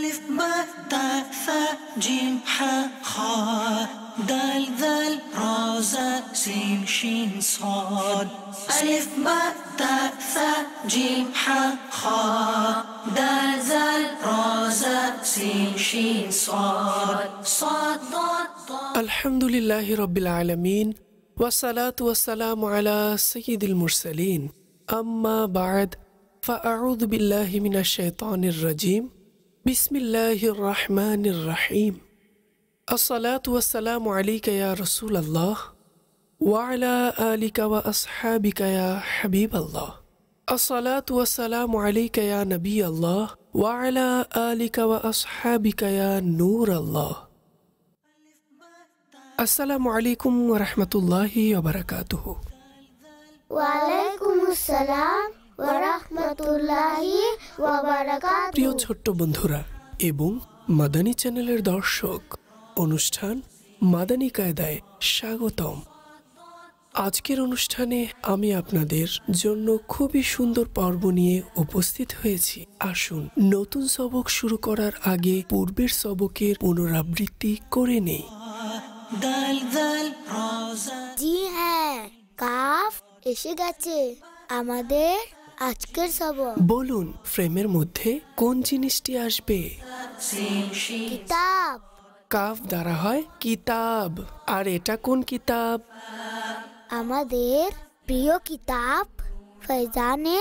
ألف باء تاء ثاء جيم حاء خاء دال ذال را زاء سين شين صاد ألف باء تاء ثاء جيم حاء خاء دال ذال را زاء سين شين صاد صاد ضاد ضاد. الحمد لله رب العالمين والصلاة والسلام على سيد المرسلين أما بعد فأعوذ بالله من الشيطان الرجيم بسم الله الرحمن الرحيم الصلاة والسلام عليك يا رسول الله وعلى آلك وأصحابك يا حبيب الله الصلاة والسلام عليك يا نبي الله وعلى آلك وأصحابك يا نور الله السلام عليكم ورحمة الله وبركاته ওয়ালাইকুম আসসালাম ওয়া রাহমাতুল্লাহি ওয়া বারাকাতুহু। প্রিয় ছোট্ট বন্ধুরা এবং মাদানী চ্যানেলের দর্শক, অনুষ্ঠান মাদানী কায়দায় স্বাগতম। আজকের অনুষ্ঠানে আমি আপনাদের জন্য খুবই সুন্দর পর্ব নিয়ে উপস্থিত হয়েছি। আসুন নতুন সবক শুরু করার আগে পূর্বের সবকের পুনরাবৃত্তি করে নেই। دال ذال را زاء জি হ্যাঁ, কাফ এসে গেছে আমাদের আজকের সবক। বলুন, ফ্রেমের মধ্যে কোন জিনিসটি আসবে? سين شين কিতাব। কাফ দ্বারা হয় কিতাব। আর এটা কোন কিতাব? আমাদের প্রিয় কিতাব ফয়জানে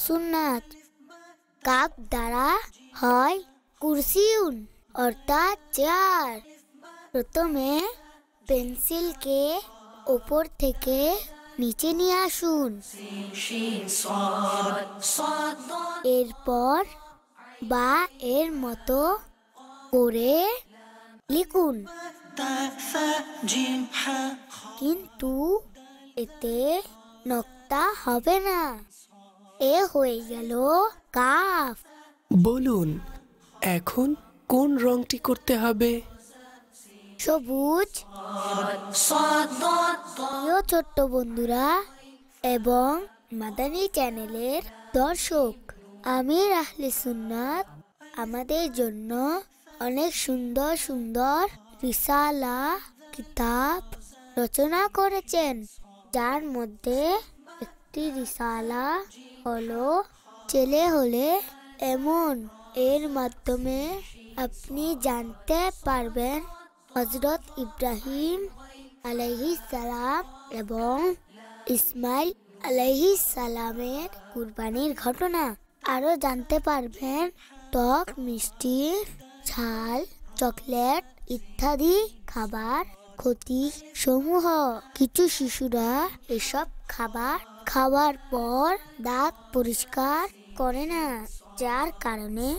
সুন্নাত। কাফ দ্বারা হয় কুরসিউন অর্থাৎ চেয়ার। প্রথমে পেন্সিলকে উপর থেকে নিচে নিয়ে আসুন, شين صاد صاد ضاد. এরপর বা এর মতো করে লিখুন। تاء ثاء جيم حاء خاء কিন্তু এতে নক্তা হবে না, এ হয়ে গেল কাফ। বলুন, এখন কোন রংটি করতে হবে? সবুজ। صاد ضاد ضاد. প্রিয় ছোট্ট বন্ধুরা এবং মাদানী চ্যানেলের দর্শক, আমির আহলে সুন্নাত আমাদের জন্য অনেক সুন্দর সুন্দর রিসালা কিতাব রচনা করেছেন, যার মধ্যে একটি রিসালা হলো ছেলে হলে এমন। এর মাধ্যমে আপনি জানতে পারবেন হযরত ইব্রাহিম আলাইহিস সালাম এবং ইসমাইল আলাইহিস সালামের কুরবানির ঘটনা। আরো জানতে পারবেন টক, মিষ্টি, ঝাল, চকলেট ইত্যাদি খাবার ক্ষতি সমূহ। কিছু শিশুরা এসব খাবার খাওয়ার পর দাঁত পরিষ্কার করে না, যার কারণে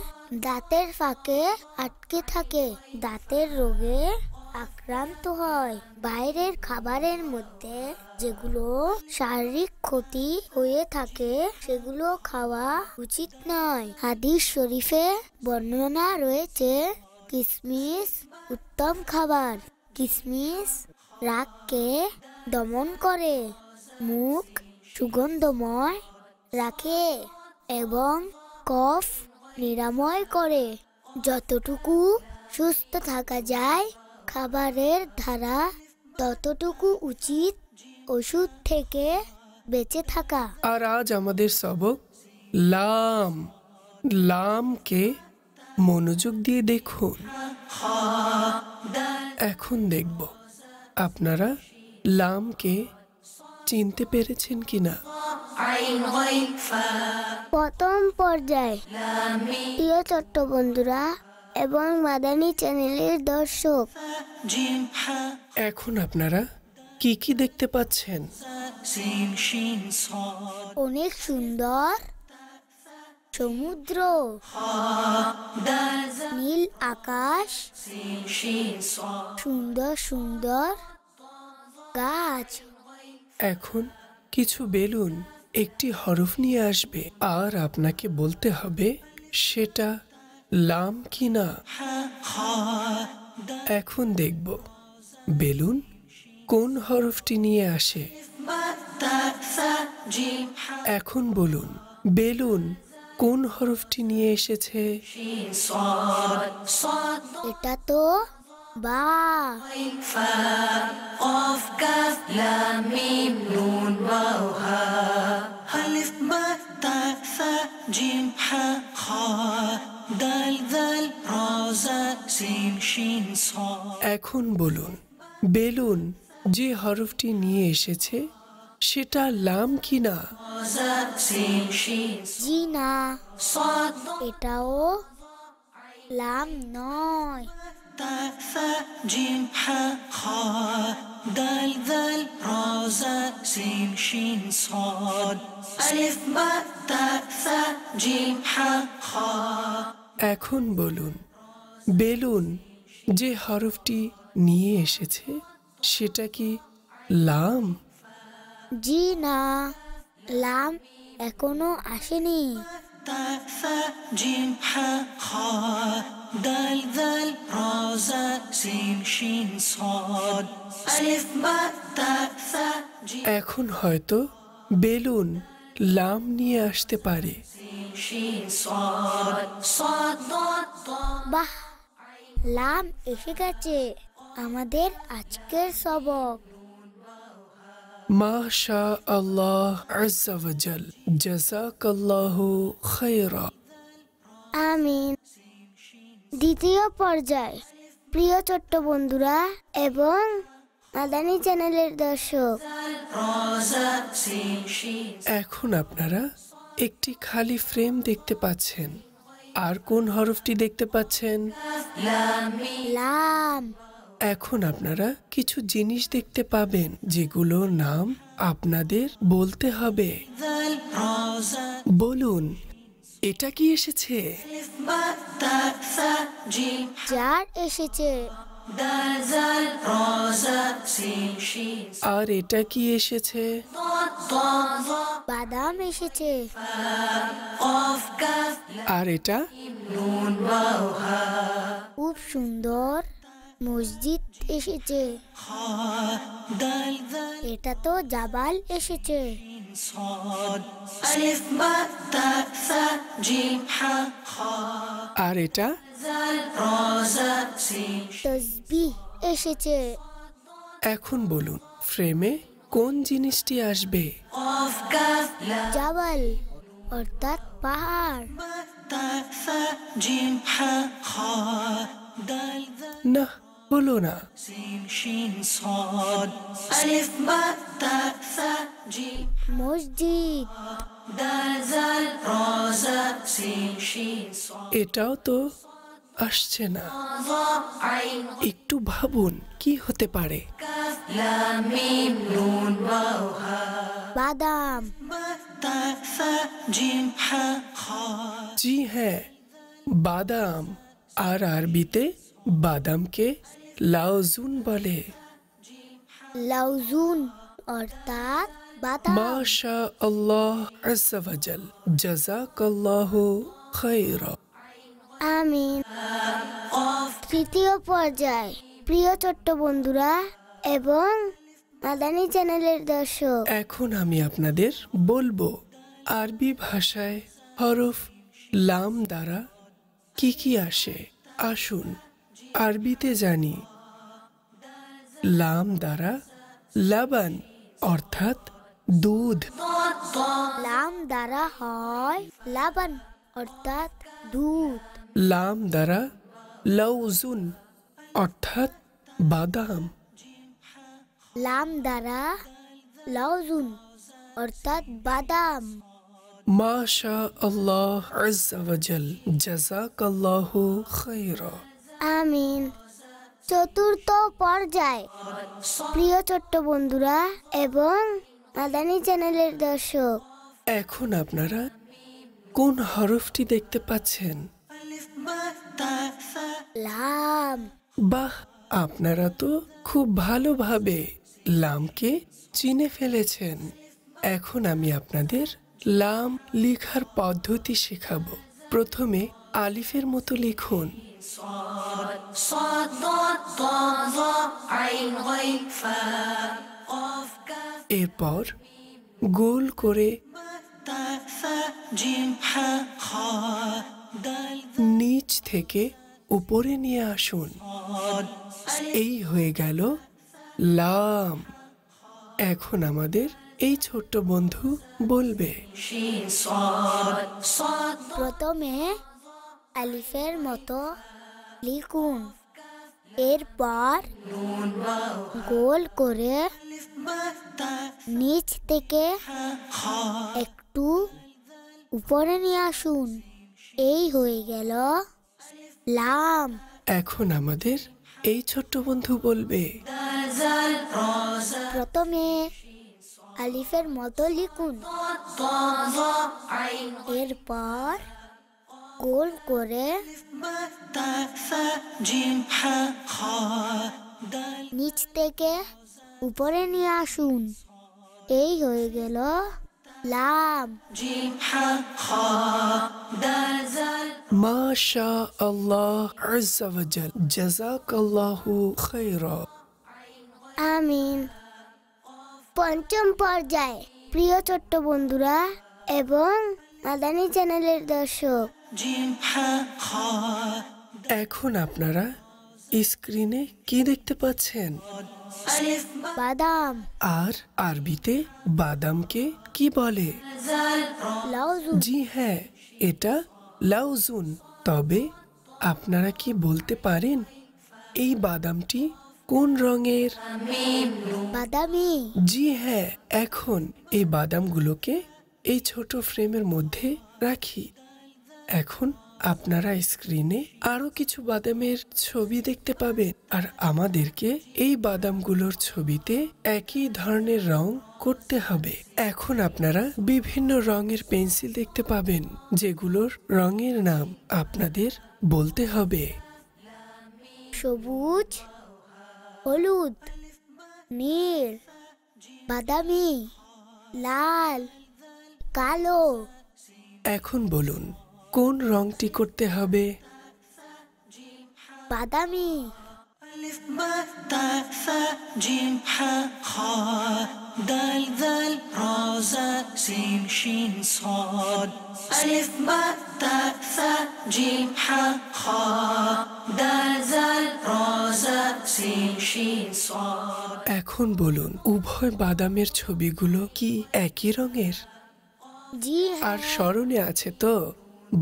দাঁতের ফাঁকে আটকে থাকে, দাঁতের রোগে আক্রান্ত হয়। বাইরের খাবারের মধ্যে যেগুলো শারীরিক ক্ষতি হয়ে থাকে সেগুলো খাওয়া উচিত নয়। হাদিস শরীফে বর্ণনা রয়েছে কিশমিশ উত্তম খাবার। কিশমিশ রাগকে দমন করে, মুখ সুগন্ধময় রাখে এবং কফ নিরাময় করে। যতটুকু সুস্থ থাকা যায় খাবারের দ্বারা ততটুকু উচিত ওষুধ থেকে বেঁচে থাকা। আর আজ আমাদের সবক লাম। লামকে মনোযোগ দিয়ে দেখুন। এখন দেখব আপনারা লামকে চিনতে পেরেছেন কিনা। عين غين فاء প্রথম পর্যায়ে لام ميم প্রিয় ছোট্ট বন্ধুরা এবং মাদানী চ্যানেলের দর্শক, جيم حاء এখন আপনারা কি কি দেখতে পাচ্ছেন? سين شين صاد অনেক সুন্দর সমুদ্র, دال ذال নীল আকাশ, سين شين صاد সুন্দর সুন্দর গাছ। এখন কিছু বেলুন একটি হরফ নিয়ে আসবে আর আপনাকে বলতে হবে সেটা লাম কিনা। خاء এখন দেখব বেলুন কোন হরফটি নিয়ে আসে। باء تاء ثاء جيم حاء এখন বলুন বেলুন কোন হরফটি নিয়ে এসেছে? شين صاد صاد এটা তো বা। عين فاء قاف كاف لام ميم نون واو هاء ألف باء تاء ثاء جيم حاء خاء دال ذال را زاء سين شين صاد এখন বলুন, বেলুন যে হরফটি নিয়ে এসেছে সেটা লাম কিনা? زاء سين شين জি না, صاد এটাও লাম নয়। تاء ثاء جيم حاء خاء دال ذال را زاء سين شين صاد ألف باء تاء ثاء جيم حاء خاء এখন বলুন, বেলুন যে হরফটি নিয়ে এসেছে সেটা কি লাম? জি না, লাম এখনো আসেনি। تاء ثاء جيم حاء خاء دال ذال را زاء سين شين صاد ألف باء تاء ثاء جيم এখন হয়তো বেলুন লাম নিয়ে আসতে পারে। شين صاد صاد ضاد ضاد বাহ, লাম এসে গেছে আমাদের আজকের সবক। মাশা আল্লাহ আজ্জা ওয়াজাল, জাযাকাল্লাহু খায়রা। আমিন। দ্বিতীয় পর্যায়, প্রিয় ছোট্ট বন্ধুরা এবং মাদানী চ্যানেলের দর্শক, را زاء سين شين এখন আপনারা একটি খালি ফ্রেম দেখতে পাচ্ছেন। আর কোন হরফটি দেখতে পাচ্ছেন? لام ميم লাম। এখন আপনারা কিছু জিনিস দেখতে পাবেন যেগুলোর নাম আপনাদের বলতে হবে। ذال را زاء বলুন, এটা কি এসেছে? ألف باء تاء ثاء جيم যার এসেছে, دال زال را زاء سين شين আর এটা কি এসেছে? ضاد ضاد ضاد বাদাম এসেছে। قاف كاف আর এটা? نون واو هاء খুব সুন্দর, মসজিদ এসেছে। خاء دال ذال এটা তো জাবাল এসেছে। صاد ألف باء تاء ثاء جيم حاء خاء আর এটা? زال را زاء سين তসবিহ এসেছে। এখন বলুন, ফ্রেমে কোন জিনিসটি আসবে? قاف كاف لام জাবাল অর্থাৎ পাহাড়। باء تاء ثاء جيم حاء خاء دال ذال না, হলো না। سين شين صاد ألف باء تاء ثاء جيم মসজিদ। دال زال را زاء سين شين صاد এটাও তো আসছে না। ضاء عين একটু ভাবুন কি হতে পারে। كاف لام ميم نون واو هاء বাদাম। باء تاء ثاء جيم حاء خاء জি হ্যাঁ, বাদাম। আর আরবিতে বাদামকে লাউজুন বলে। লাউজুন অর্থাৎ বাদাম। মাশা আল্লাহ আজ্জা ওয়াজাল, জাযাকাল্লাহু খায়রা। আমিন। قاف তৃতীয় পর্যায়, প্রিয় ছোট্ট বন্ধুরা এবং মাদানী চ্যানেলের দর্শক, এখন আমি আপনাদের বলবো আরবি ভাষায় হরফ লাম দ্বারা কি কি আসে। আসুন আরবিতে জানি। লাম দ্বারা লাবান অর্থাৎ দুধ। ضاد ضاد লাম দ্বারা হয় লাবান অর্থাৎ দুধ। লাম দ্বারা লাউজুন অর্থাৎ বাদাম। লাম দ্বারা লাউজুন অর্থাৎ বাদাম। মাশা আল্লাহ আজ্জা ওয়াজাল, জাযাকাল্লাহু খায়রা। আমিন। চতুর্থ পর্যায়, প্রিয় ছোট্ট বন্ধুরা এবং মাদানী চ্যানেলের দর্শক, এখন আপনারা কোন হরফটি দেখতে পাচ্ছেন? ألف باء تاء ثاء লাম। বাহ, আপনারা তো খুব ভালোভাবে লামকে চিনে ফেলেছেন। এখন আমি আপনাদের লাম লেখার পদ্ধতি শেখাবো। প্রথমে আলিফের মতো লিখুন। صاد ضاد ضاد ضاء عين غين فاء قاف كاف এরপর গোল করে تاء ثا جيم حا خا دال নিচ থেকে উপরে নিয়ে আসুন। صاد এই হয়ে গেল লাম। এখন আমাদের এই ছোট্ট বন্ধু বলবে شين صاد صاد প্রথমে আলিফের মতো লিখুন, এরপর গোল করে ألف با تا নিচ থেকে خا একটু উপরে নিয়ে আসুন। এই হয়ে গেল লাম। এখন আমাদের এই ছোট্ট বন্ধু বলবে دال زال را زا প্রথমে আলিফের মতো লিখুন, طا ظا عين এরপর গোল করে با تا ثا جيم حا خا دال নিচ থেকে উপরে নিয়ে আসুন। এই হয়ে গেল লাম। جيم حا خا دال زال মাশা আল্লাহ আজ্জা ওয়াজাল, জাযাকাল্লাহু খায়রা। আমিন। পঞ্চম পর্যায়ে প্রিয় ছোট্ট বন্ধুরা এবং মাদানী চ্যানেলের দর্শক, جيم حا خا এখন আপনারা স্ক্রিনে কি দেখতে পাচ্ছেন? ألف با বাদাম, আর আরবিতে বাদামকে কি বলে? زال را লাউজুন, জি হ্যাঁ, এটা লাউজুন। তবে আপনারা কি বলতে পারেন এই বাদামটি কোন রঙের? ميم نون বাদামি। জি হ্যাঁ, এখন এই বাদামগুলোকে এই ছোট ফ্রেমের মধ্যে রাখি। এখন আপনারা স্ক্রিনে আরো কিছু বাদামের ছবি দেখতে পাবেন, আর আমাদেরকে এই বাদামগুলোর ছবিতে একই ধরনের রং করতে হবে। এখন আপনারা বিভিন্ন রঙের পেন্সিল দেখতে পাবেন, যেগুলোর রঙের নাম আপনাদের বলতে হবে। সবুজ, হলুদ, নীল, বাদামি, লাল, কালো। এখন বলুন কোন রংটি করতে হবে? বাদামি। ألف با تا ثا جيم حا خا دال ذال را زا سين شين صاد ألف با تا ثا جيم حا خا دال زال را زا سين شين صاد এখন বলুন উভয় বাদামের ছবিগুলো কি একই রঙের? জি আর স্মরণে আছে তো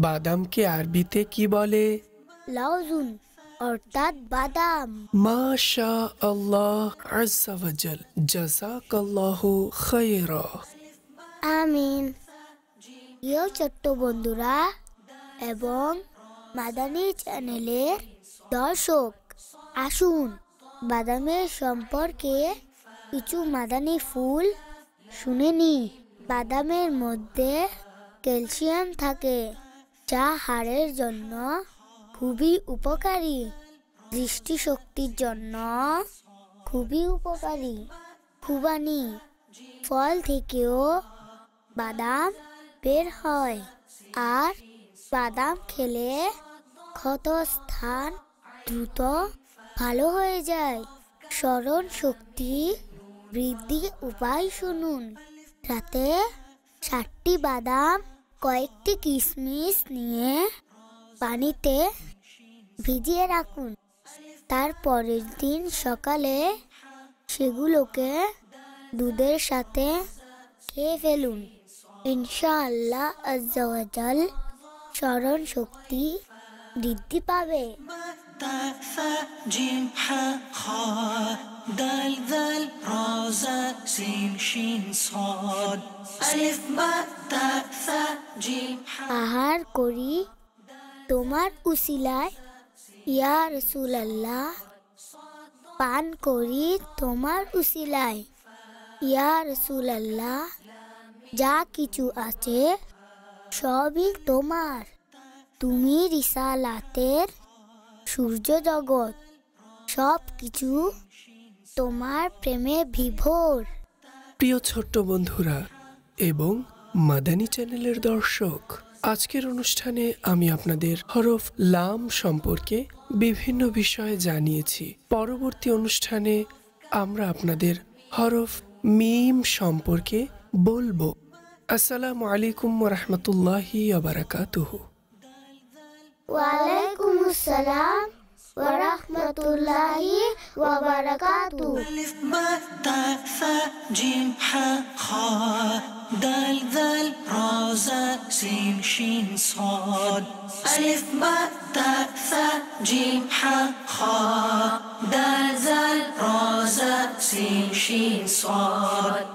বাদামকে আরবিতে কি বলে? লাউজুন অর্থাৎ বাদাম। মাশা আল্লাহ আজ্জা ওয়াজাল, জাযাকাল্লাহু খায়রা। আমিন। প্রিয় ছোট্ট বন্ধুরা এবং মাদানী চ্যানেলের দর্শক, আসুন বাদামের সম্পর্কে কিছু মাদানী ফুল শুনে নি। বাদামের মধ্যে ক্যালসিয়াম থাকে, যা হাড়ের জন্য খুবই উপকারী, দৃষ্টিশক্তির জন্য খুবই উপকারী। খুবানি ফল থেকেও বাদাম বের হয়, আর বাদাম খেলে ক্ষত স্থান দ্রুত ভালো হয়ে যায়। স্মরণ শক্তি বৃদ্ধি উপায় শুনুন। রাতে 7টি বাদাম, কয়েকটি কিশমিশ নিয়ে পানিতে ভিজিয়ে রাখুন। তার পরের দিন সকালে সেগুলোকে দুধের সাথে খেয়ে ফেলুন। ইনশাআল্লাহ আজ্জা ওয়া জাল স্মরণ শক্তি বৃদ্ধি পাবে। تا ثا جيم حا خا دال ذال را زا سين شين صاد ألف با تا ثا جيم حا আহার করি তোমার উসিলায় ইয়া রাসূলুল্লাহ, পান করি তোমার উসিলায় ইয়া রাসূলুল্লাহ। যা কিছু আছে সবই তোমার, তুমি রিসালাতের সূর্য জগৎ, সব কিছু তোমার প্রেমে বিভোর। প্রিয় ছোট্ট বন্ধুরা এবং মাদানী চ্যানেলের দর্শক, আজকের অনুষ্ঠানে আমি আপনাদের হরফ লাম সম্পর্কে বিভিন্ন বিষয়ে জানিয়েছি। পরবর্তী অনুষ্ঠানে আমরা আপনাদের হরফ মিম সম্পর্কে বলবো। আসসালামু আলাইকুম ওয়া রাহমাতুল্লাহি ওয়া বারাকাতুহু। ওয়ালাইকুম আসসালাম ওয়া রাহমাতুল্লাহি ওয়া বারাকাতুহু। ألف باء تاء ثاء جيم حاء خاء دال ذال را زاء سين شين صاد ألف باء تاء ثاء جيم حاء خاء دال ذال را زاء سين شين صاد